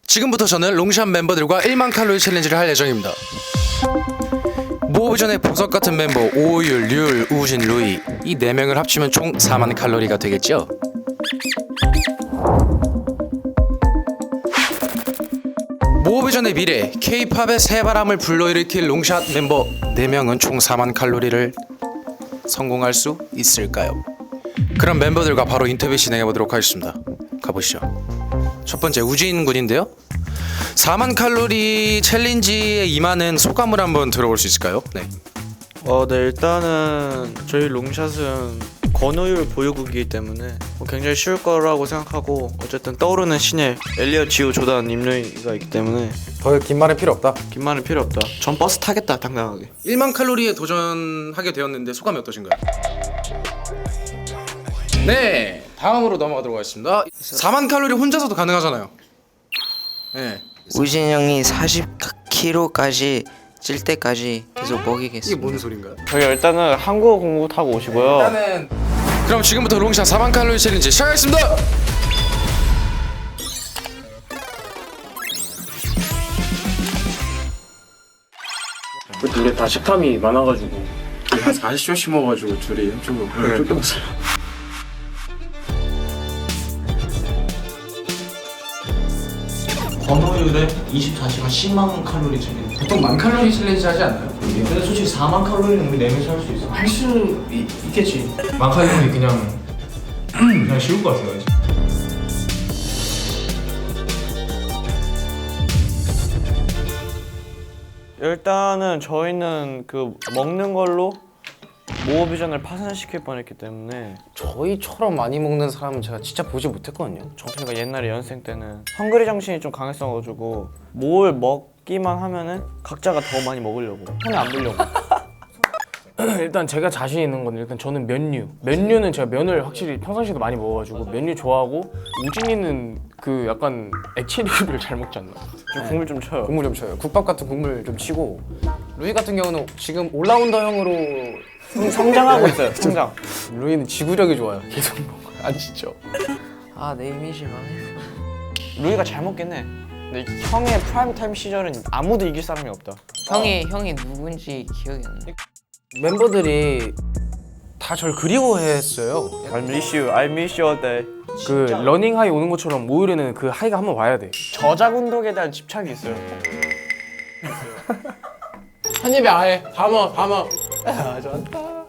지금부터 저는 롱샷 멤버들과 1만 칼로리 챌린지를 할 예정입니다. 모으기 전에 보석 같은 멤버 오율, 률, 우진, 루이 이 4명을 합치면 총 4만 칼로리가 되겠죠? 모으기 전의 미래 K-팝의 새바람을 불러일으킬 롱샷 멤버 4명은 총 4만 칼로리를 성공할 수 있을까요? 그럼 멤버들과 바로 인터뷰 진행해보도록 하겠습니다. 가보시죠. 첫 번째 우진 군인데요. 4만 칼로리 챌린지에 임하는 소감을 한번 들어볼 수 있을까요? 네. 네, 일단은 저희 롱샷은 권오율 보유국이기 때문에 굉장히 쉬울 거라고 생각하고, 어쨌든 떠오르는 신예 엘리엇, 지우, 조단, 임루이가 있기 때문에 더 긴 말은 필요 없다. 긴 말은 필요 없다. 전 버스 타겠다, 당당하게. 1만 칼로리에 도전하게 되었는데 소감이 어떠신가요? 네, 다음으로 넘어가도록 하겠습니다. 4만 칼로리 혼자서도 가능하잖아요. 네. 우진 형이 40kg까지 찔 때까지 계속 이게 먹이겠습니다. 뭔 소린가요? 저희 일단은 한국어 공부하고 오시고요. 일단은 그럼 지금부터 롱샷 4만 칼로리 챌린지 시작하겠습니다. 우리 다 식탐이 많아가지고 한 40초씩 먹어가지고 둘이 좀 쫓겨났어요. 권오율에 24시간 10만 칼로리 챌린지. 보통 만 칼로리 챌린지 하지 않나요? 근데 솔직히 4만 칼로리는 우리 4명이서 할 수 있어. 할 수 있겠지. 만 칼로리 그냥 쉬울 것 같아요. 일단은 저희는 그 먹는 걸로 모어비전을 파산시킬 뻔했기 때문에, 저희처럼 많이 먹는 사람은 제가 진짜 보지 못했거든요. 저희가 옛날에 연습생 때는 헝그리 정신이 좀 강했어가지고 뭘 먹기만 하면은 각자가 더 많이 먹으려고, 손에 안 들려고. 일단 제가 자신 있는 건 일단 저는 면류는 제가 면을 확실히 평상시에도 많이 먹어가지고 면류 좋아하고, 우진이는 그 약간 액체류를 잘 먹지 않나? 좀 국물 좀 쳐요. 국물 좀 쳐요. 국밥 같은 국물 좀 치고, 루이 같은 경우는 지금 올라운더형으로 성장하고 있어요. 성장. 루이는 지구력이 좋아요. 계속 먹어요. 안 지쳐. 아, 내 이미지 망했어. 루이가 잘 먹긴 해. 근데 형의 프라임 타임 시절은 아무도 이길 사람이 없다. 형이 누군지 기억이 안 나. 멤버들이 다 절 그리워했어요. I miss you, I miss your day. 그 러닝 하이 오는 것처럼 모의에는 그 하이가 한번 와야 돼. 저작 운동에 대한 집착이 있어요. 한 입에 아예 다 먹어. 야, 좋다.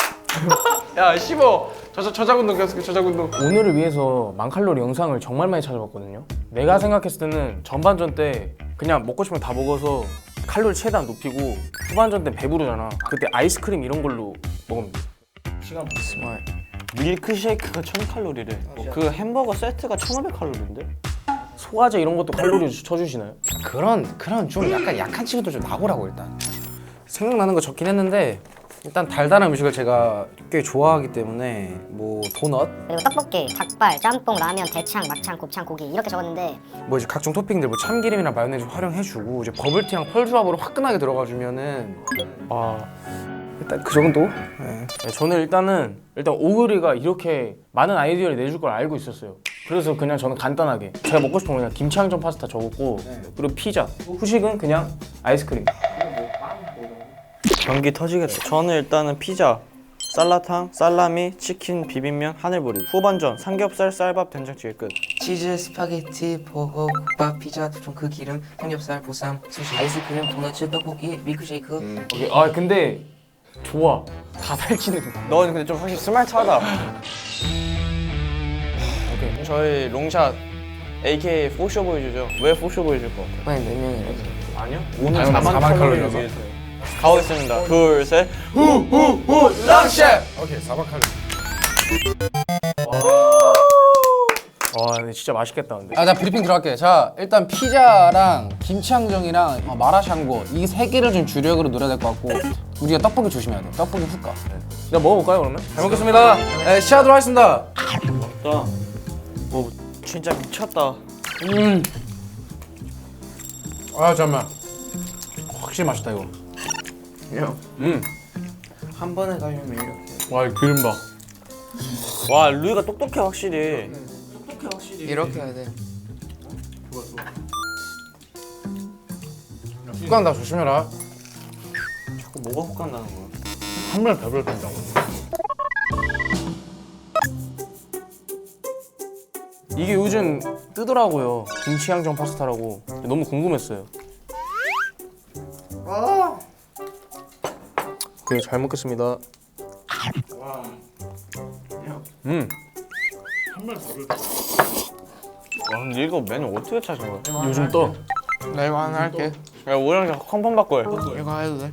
야, 씹어. 저작 운동 계속 저작 운동. 오늘을 위해서 만 칼로리 영상을 정말 많이 찾아봤거든요. 내가 생각했을 때는 전반전 때 그냥 먹고 싶으면 다 먹어서 칼로리 최대한 높이고, 후반전 때 배부르잖아. 그때 아이스크림 이런 걸로 먹으면 돼. 스마일. 밀크쉐이크가 1000칼로리래. 그 햄버거 세트가 1500칼로리인데? 소화제 이런 것도 칼로리 쳐주시나요? 그런 좀 약간 약한 친구들 좀 나오라고 일단. 생각나는 거 적긴 했는데, 일단 달달한 음식을 제가 꽤 좋아하기 때문에 뭐 도넛, 그리고 떡볶이, 닭발, 짬뽕, 라면, 대창, 막창, 곱창, 고기 이렇게 적었는데, 뭐 이제 각종 토핑들 뭐 참기름이나 마요네즈 활용해주고, 이제 버블티랑 펄 조합으로 화끈하게 들어가주면은 일단 그 정도? 네. 저는 일단 오그리가 이렇게 많은 아이디어를 내줄 걸 알고 있었어요. 그래서 그냥 저는 간단하게 제가 먹고 싶은 거 그냥 김치항정 파스타 적었고, 그리고 피자, 후식은 그냥 아이스크림. 경기 터지겠다. 저는 일단은 피자, 쌀라탕, 살라미, 치킨, 비빔면, 하늘보리. 후반전 삼겹살, 쌀밥, 된장찌개 끝. 치즈, 스파게티, 버거, 국밥, 피자, 좀 그 기름, 삼겹살, 보쌈, 스시, 아이스크림, 도넛, 떡볶이, 밀크쉐이크. 오케이. 근데 좋아. 다 살찌는 거. 너는 근데 좀 확실히 스마트하다. 오케이. 저희 롱샷 AKA 포쇼 보여주죠. 왜 포쇼 보여줄 것 같아요? 만약 4명이라서. 아니요. 오늘 당연히 4만 4만 칼로리를 칼로리라서. 위해서. 가보겠습니다. 둘, 셋. 오케이, 4만 칼로리. 근데 진짜 맛있겠다 근데. 나 브리핑 들어갈게. 자, 일단 피자랑 김치항정이랑 마라샹궈 이 3개를 좀 주력으로 노려야 될 것 같고, 우리가 떡볶이 조심해야 돼. 떡볶이 훅가. 내가 먹어볼까요 그러면? 잘 먹겠습니다. 네, 시작하도록 하겠습니다. 뭐 진짜 미쳤다. 잠깐만. 확실히 맛있다 이거. 한 번에 가려면 이렇게. 와, 기름 봐. 와, 루이가 똑똑해 확실히. 이렇게 해야 돼. 습관 다 조심해라. 자꾸 뭐가 혹한 나는 거야? 한 번에 배불러 뺀다고. 이게 요즘 뜨더라고요. 김치 양정 파스타라고. 너무 궁금했어요. 오케이, 잘 먹겠습니다. 와 근데 이거 메뉴 어떻게 찾은 거야? 요즘 떠. 나 이거 하나 할게. 야 오랑 자꾸 컨펌 바꿔. 이거 해도 돼?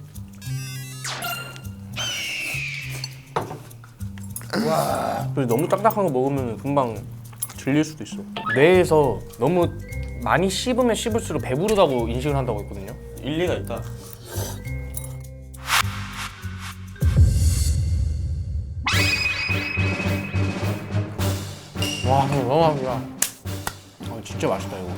그리고 너무 딱딱한 거 먹으면 금방 질릴 수도 있어. 뇌에서 너무 많이 씹으면 씹을수록 배부르다고 인식을 한다고 했거든요. 일리가 있다. 와, 이거 너무 맛있다. 진짜 맛있다 이거.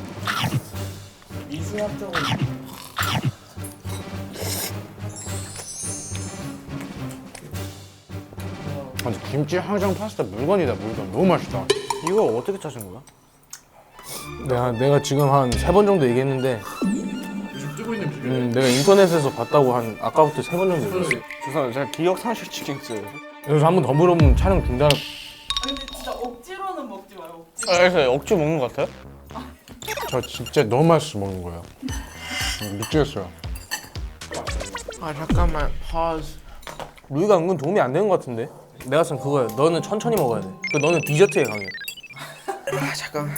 근데 김치 항정 파스타 물건이다 물건. 너무 맛있다. 이거 어떻게 찾은 거야? 내가 지금 한 3번 정도 얘기했는데 내가 인터넷에서 봤다고 한 아까부터 3번 정도 얘기했어. 죄송합니다. 제가 기억 상실 치킨스. 여기서 한 번 더 물어보면 촬영 중단을. 그래서 억지 먹는 거 같아요? 저 진짜 너무 맛있어 먹는 거예요. 미치겠어요. 아 잠깐만. pause. 루이가 은근 도움이 안 되는 것 같은데? 내가 쓴 그거야. 너는 천천히 먹어야 돼. 너는 디저트에 강해. 아 잠깐만.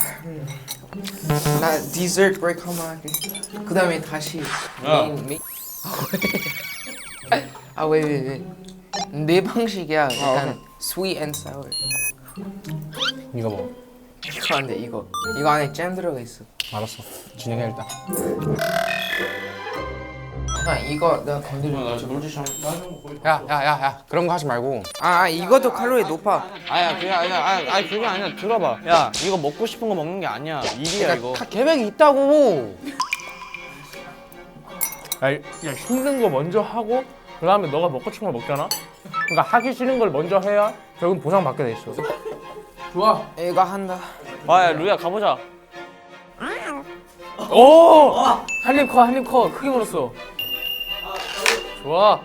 나 디저트 브레이크 한번 할게. 그 다음에 다시 메인. 아 왜? 내 방식이야. 약간 sweet and sour. 이거 먹어. 이거 안 돼. 이거 안에 잼 들어가 있어. 알았어. 진행해 일단. 아 이거 내가 건드려. 야. 그런 거 하지 말고. 아 이것도 칼로리 높아. 그게 아니라 들어봐. 야 이거 먹고 싶은 거 먹는 게 아니야. 일이야 이거. 다 계획이 있다고. 야, 힘든 거 먼저 하고 그 다음에 너가 먹고 싶은 걸 먹잖아? 그러니까 하기 싫은 걸 먼저 해야 결국은 보상받게 돼 있어. 좋아. 이거 한다. 야 루야 가보자. 오! 한입 커. 크게 물었어. 좋아.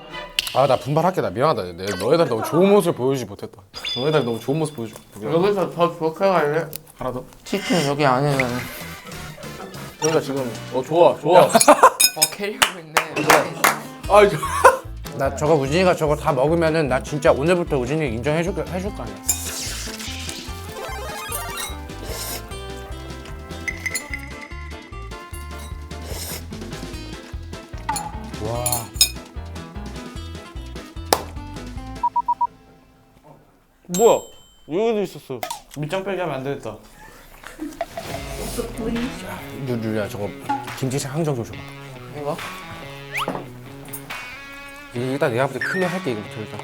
아, 나 분발할게. 나 미안하다. 내가 너희들 너무 좋은 모습을 보여주지 못했다. 너희들 너무 좋은 모습 보여줘. 여기서 더 좋게 갈래? 하나 더? 치킨 여기 안에는. 그러니까 지금 좋아. 캐리하고 있네. 나 저거 우진이가 저거 다 먹으면은 나 진짜 오늘부터 우진이 인정해줄 거 아니야. 와. 뭐야? 여기도 있었어. 밑장 빼기 하면 안 되겠다. 유리야 저거 김치살 항정 좀 줘봐. 이거? 이거 일단 내가 볼 때 클리어 할게 이거부터 일단.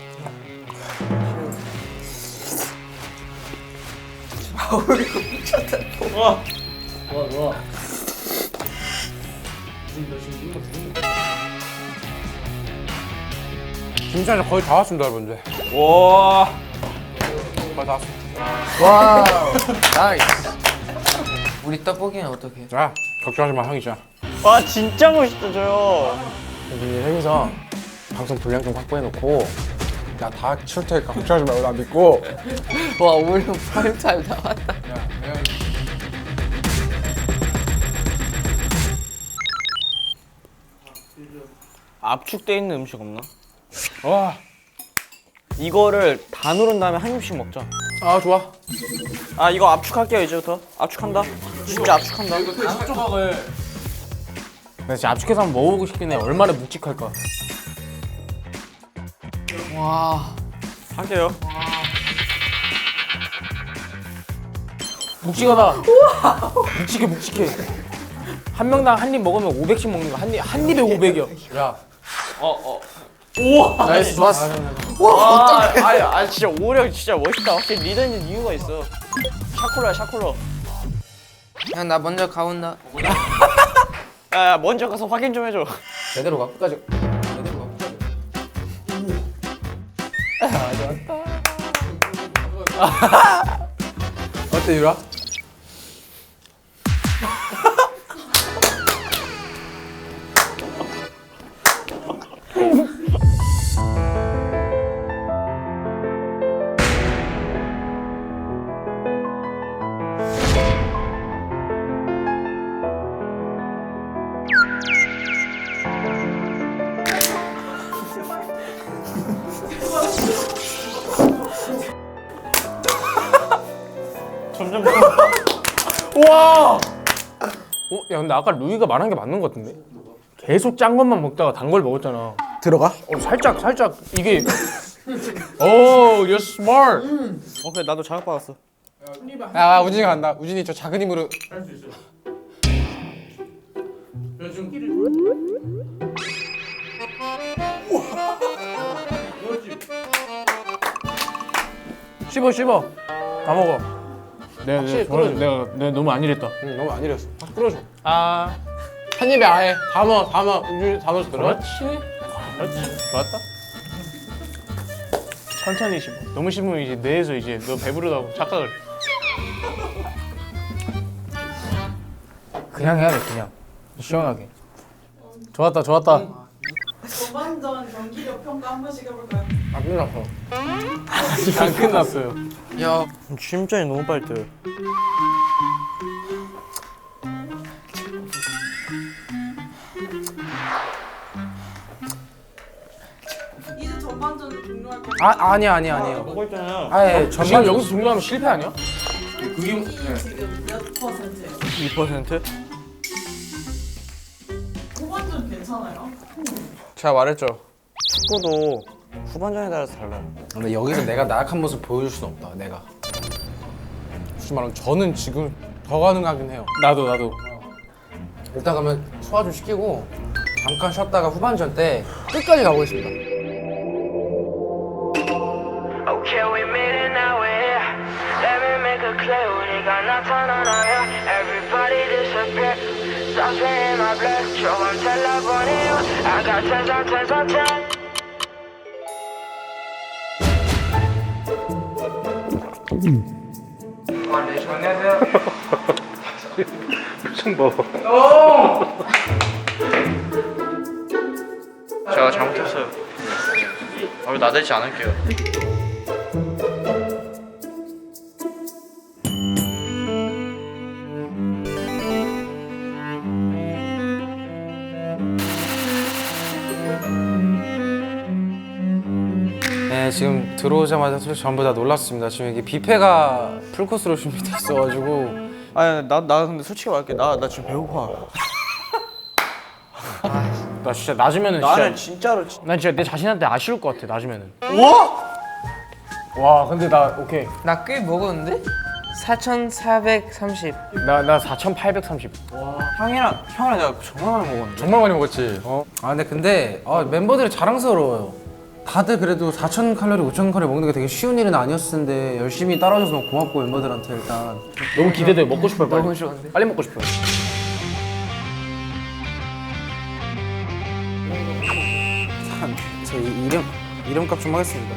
좋아. 김치살 거의 다 왔습니다 여러분들. 와. 거의 다 왔어. 와. 나이스. 우리 떡볶이는 어떻게? 자 걱정하지 마 형이자. 와 진짜 멋있다 저요. 우진이 형이서 방송 분량 좀 확보해놓고 나 다 치울 테니까 걱정하지 말고 나 믿고. 와 오늘 프라임 타임 나왔다. 압축돼 있는 음식 없나? 와. 이거를 다 누른 다음에 한 입씩 먹자. 아, 좋아. 아 이거 압축할게요 이제부터. 압축한다. 진짜 압축한다. 나 진짜 압축해서 한번 먹어보고 싶긴 해. 얼마나 묵직할까. 와. 할게요. 묵직하다. 묵직해. 한 명당 한 입 먹으면 500씩 먹는 거. 한 입에 500이야. 야. 우와. 나이스 좋았어. 와 진짜 오력 진짜 멋있다. 확실히 리더인 이유가 있어. 샤콜라. 야 나 먼저 가온다. 야 먼저 가서 확인 좀 해줘. 제대로 가 끝까지. 어때 유라? 야 근데 아까 루이가 말한 게 맞는 것 같은데? 계속 짠 것만 먹다가 단 걸 먹었잖아. 들어가? 살짝 이게. 오, you're smart. 오케이 나도 자극받았어. 야 우진이가 간다. 우진이 저 작은 힘으로. 씹어. 다 먹어. 내가 끌어줘. 내가 너무 안일했다. 응 너무 안 이랬어. 끌어줘. 아, 한 입에 아예 담아. 우진이 담아서 들어. 그렇지. 좋았다. 천천히 씹어. 너무 씹으면 이제 뇌에서 이제 너 배부르다고 착각을. 그냥 해야 돼 그냥. 시원하게. 좋았다. 전반전 경기력 평가 한 번씩 해볼까요? 안 끝났어. 아직 안 끝났어요. 야 심장이 너무 빨리 뛰어요. 이제 전반전을 종료할 거예요. 아니에요. 먹고 있잖아요. 아예 지금 전반 여기서 종료하면 실패 아니야? 지금 몇 퍼센트예요? 2%? 후반전 괜찮아요? 제가 말했죠. 축구도 후반전에 따라서 달라요. 근데 여기서 내가 나약한 모습 보여줄 수는 없다. 내가. 솔직히 말하면 저는 지금 더 가능하긴 해요. 나도. 일단 그러면 소화 좀 시키고 잠깐 쉬었다가 후반전 때 끝까지 가보겠습니다. Okay, we made it now, we're here. Let me make it clear, we got nothing on our hair. Everybody disappear. Stop playing my blood. Show them tell up on you. I got tens on tens. 제가 잘못했어요. 우리 나대지 않을게요. 네, 지금 들어오자마자 사실 전부 다 놀랐습니다. 지금 이게 뷔페가 풀코스로 준비돼 있어가지고 아니 나 근데 솔직히 말할게. 나 지금 배고파. 나 진짜 낮으면은 나는 진짜 진짜로 난 진짜 내 자신한테 아쉬울 것 같아 낮으면은. 와? 와 근데 나 오케이. 나 꽤 먹었는데? 4,430. 나 4,830. 형이랑 내가 정말 많이 먹었는데. 정말 많이 먹었지. 아 근데 멤버들이 자랑스러워요. 다들 그래도 4,000칼로리, 5,000칼로리 먹는 게 되게 쉬운 일은 아니었을 텐데 열심히 따라줘서 너무 고맙고 멤버들한테 일단. 너무 기대돼. 먹고 싶어요. 빨리. 너무 좋은데? 빨리 먹고 싶어요. 제 이름값 좀 하겠습니다.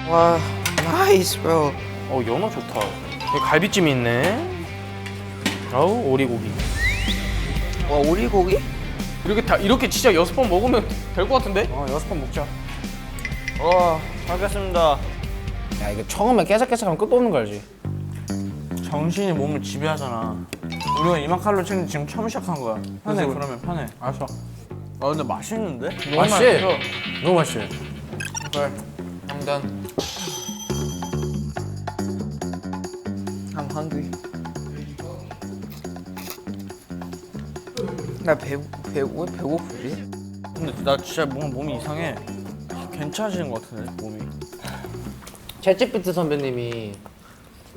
와 나이스 bro. 연어 좋다. 여기 갈비찜이 있네. 아우 오리고기. 와 오리고기? 이렇게 진짜 6번 먹으면 될 것 같은데? 6번 먹자. 와, 알겠습니다. 야 이거 처음에 깨작깨작하면 끝도 없는 거 알지? 정신이 몸을 지배하잖아. 우리가 2만 칼로리 챙긴 지금 처음 시작한 거야. 편해 그러면 편해. 알았어. 아 근데 맛있는데? 맛있지? 너무 맛있지? 그래 I'm hungry. 나 왜 배고프지? 근데 나 진짜 뭔가 몸이 이상해. 괜찮아지는 것 같은데 몸이. 채찍비트 선배님이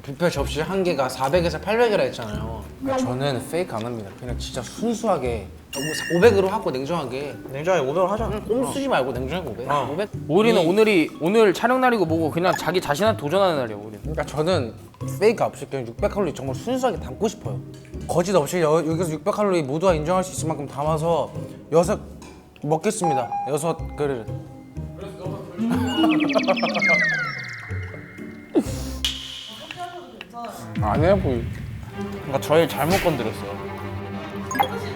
뷔페 접시 한 개가 400에서 800이라 했잖아요. 저는 페이크 안 합니다. 그냥 진짜 순수하게 500으로 하고 냉정하게. 냉장고에 500을 하자. 꼼 쓰지 말고 냉정하게 500. 500. 우리는 오늘 촬영 날이고 뭐고 그냥 자기 자신한테 도전하는 날이야 우리. 그러니까 저는 페이크 없이 그냥 600칼로리 정말 순수하게 담고 싶어요. 거짓 없이 여기서 600칼로리 모두가 인정할 수 있을 만큼 담아서 6 먹겠습니다. 6 그릇. 안 해 보이. 그러니까 저희 잘못 건드렸어. 사실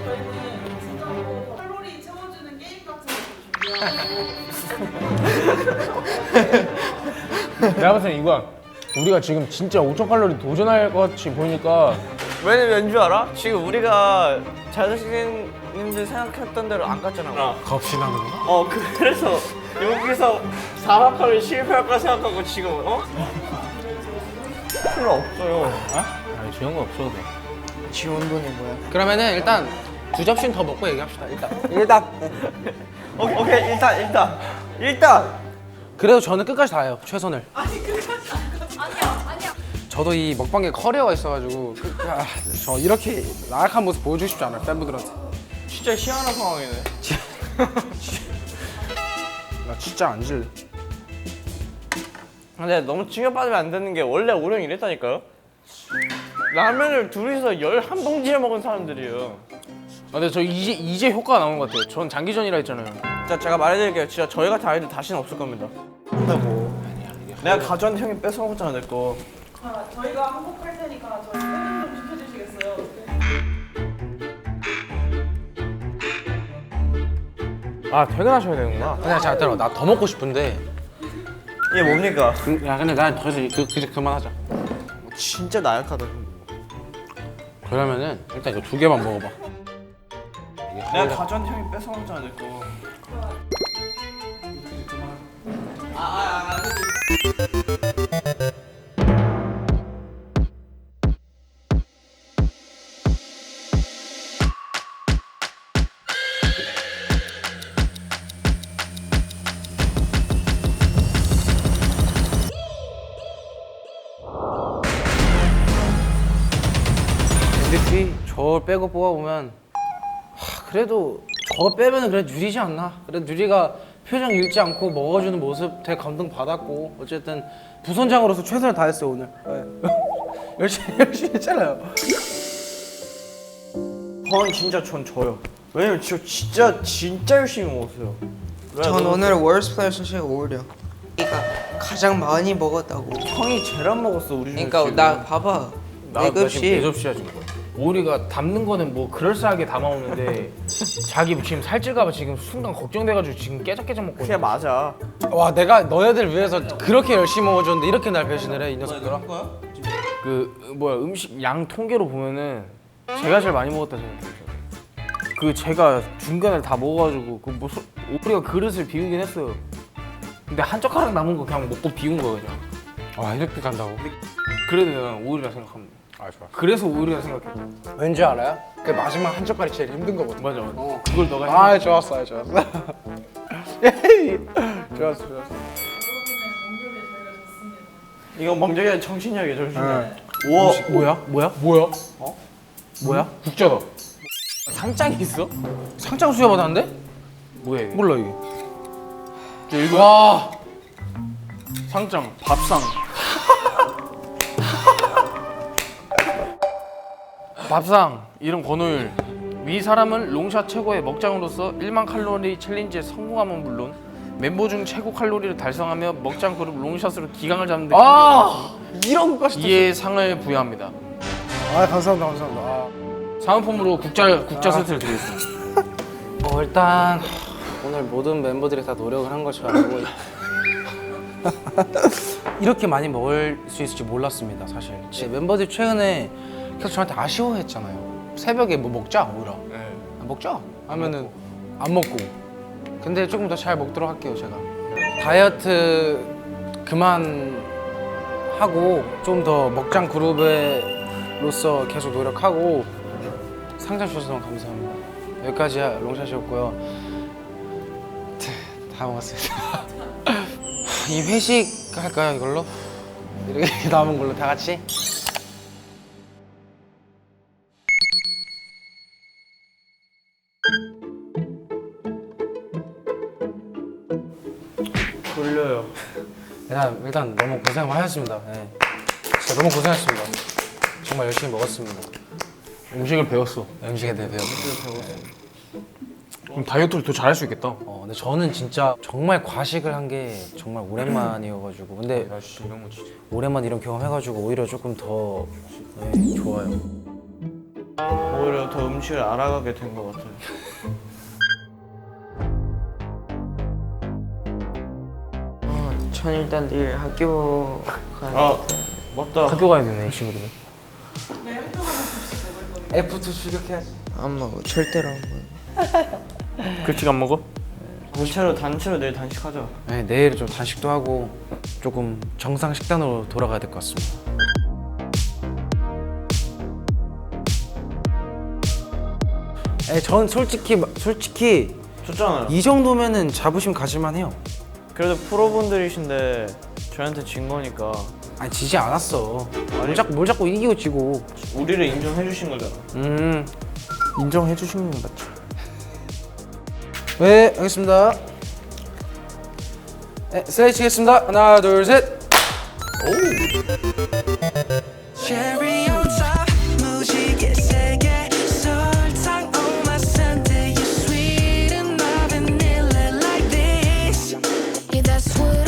저희는 진짜로 칼로리 채워주는 게임 같은 거 준비하고 내가 봤을 때 이거야. 우리가 지금 진짜 5,000칼로리 도전할 것 같이 보니까 왜냐면 줄 알아? 지금 우리가 잘생님들 생각했던 대로 안 갔잖아. 겁신하는 거? 그래서 여기서 4만 칼로리 실패할 까 생각하고 지금 필요 없어요. 중요한 건 없어도 돼. 지원돈이 뭐야? 그러면은 일단 2접시는 더 먹고 얘기합시다. 일단 오케이 일단 그래도 저는 끝까지 다 해요. 최선을. 아니야. 저도 이 먹방에 커리어가 있어가지고 저 이렇게 나약한 모습 보여주고 싶지 않아요 팬분들한테. 진짜 희한한 상황이네. 나 진짜 안 질래. 근데 너무 충격받으면 안 되는 게 원래 우리 형 이랬다니까요. 라면을 둘이서 11봉지를 먹은 사람들이에요. 근데 저 이제 효과가 나온 것 같아요. 전 장기전이라 했잖아요. 자, 제가 말해드릴게요. 진짜 저희 같은 아이들 다시는 없을 겁니다. 한다고. 내가 가져왔는데 형이 뺏어먹었잖아 내 거. 자, 저희가 항복할 테니까 저희 팬 좀 지켜주시겠어요? 아 퇴근하셔야 되는구나. 그냥 잘 들어. 나 더 먹고 싶은데. 이게 뭡니까? 야 근데 난 더 이상 이제 그만하자. 진짜 나약하다. 그러면은 일단 이거 2개만 먹어봐. 내가 가져왔는데 형이 뺏어먹었잖아 내 거. MVP 저 빼고 뽑아보면 그래도 저 빼면은 그래 유리지 않나? 그래도 유리가 표정 잃지 않고 먹어주는 모습 되게 감동 받았고 어쨌든 부선장으로서 최선을 다했어요 오늘. 네. 열심히 했잖아요. 전 진짜 전 져요. 왜냐면 진짜 열심히 먹었어요. 전 오늘 월스 플레이어 사실 오히려 그러니까 가장 많이 먹었다고. 형이 제일 안 먹었어 우리 중에. 그러니까 나 봐봐. 나 지금 4급씩 4접시야 지금. 오리가 담는 거는 뭐 그럴싸하게 담아오는데 자기 지금 살찔까봐 지금 순간 걱정돼가지고 지금 깨작깨작 먹고. 그게 맞아. 와 내가 너네들 위해서 그렇게 열심히 먹어줬는데 이렇게 날 배신을 해 이 녀석들아. 음식 양 통계로 보면은 제가 제일 많이 먹었다 생각해요. 그 제가 중간에 다 먹어가지고 오리가 그릇을 비우긴 했어요. 근데 한 젓가락 남은 거 그냥 먹고 비운 거예요 그냥. 와 이렇게 간다고? 그래도 난 오리라 생각합니다. 아 좋아. 그래서 오리라 생각해요. 왠지 알아요? 그 마지막 한 젓갈이 제일 힘든 거거든. 맞아. 그걸 너가 아 좋았어. 좋았어. 좋았어. 이거 멍청이야 정신력이야 정신력. 우와 뭐야? 뭐야? 국자다. 상장이 있어? 상장 수여 받았는데? 뭐야 이게? 몰라 이게. 저 이거 와 상장 밥상. 밥상 이름 권호율. 위 사람은 롱샷 최고의 먹장으로서 1만 칼로리 챌린지에 성공하면 물론 멤버 중 최고 칼로리를 달성하며 먹장 그룹 롱샷으로 기강을 잡는 데 이런 것이 이에 상을 부여합니다. 아 감사합니다. 사은품으로 국자 세트를 드리겠습니다. 일단 오늘 모든 멤버들이 다 노력을 한 것처럼 알고 이렇게 많이 먹을 수 있을지 몰랐습니다 사실. 제 멤버들이 최근에 계속 저한테 아쉬워했잖아요. 새벽에 뭐 먹자 오히려. 안 먹자 하면은 안 먹고. 근데 조금 더 잘 먹도록 할게요 제가. 다이어트 그만 하고 좀 더 먹장 그룹으로서 계속 노력하고 상장 주셔서 너무 감사합니다. 여기까지 롱샷이었고요. 다 먹었습니다. 이 회식 할까요 이걸로? 이렇게 남은 걸로 다 같이? 졸려요. 일단 너무 고생 많으셨습니다. 네. 진짜 너무 고생하셨습니다. 정말 열심히 먹었습니다. 음식을 배웠어. 음식에 대해 배웠고. 그럼 다이어트를 더 잘할 수 있겠다. 근데 저는 진짜 정말 과식을 한 게 정말 오랜만이어가지고 근데 이런 거 진짜. 오랜만에 이런 경험 해가지고 오히려 조금 더 좋아요. 오히려 더 음식을 알아가게 된 것 같아요. 전 일단 내일 학교 가야 아 맞다. 학교 가야 되네 이 친구들은. 네, 활동하면 혹시 먹을 거예요? F2 출격해야지. 안 먹어. 절대로 안 먹어. 급식 안 먹어? 단체로 내일 단식하자. 네, 내일 좀 단식도 하고 조금 정상 식단으로 돌아가야 될 것 같습니다. 전 솔직히 졌잖아요. 이 정도면은 자부심 가질만 해요. 그래도 프로분들이신데 저희한테 진 거니까 아니 지지 않았어. 아니. 뭘 자꾸 이기고 지고. 우리를 인정해 주신 거잖아. 인정해 주시는 건 맞죠. 네, 알겠습니다. 네, 슬레이 치겠습니다. 하나, 둘, 셋. Cherry on top, 무지개 세게 설탕 on my sundae. You're sweet and my vanilla like this. Yeah, that's what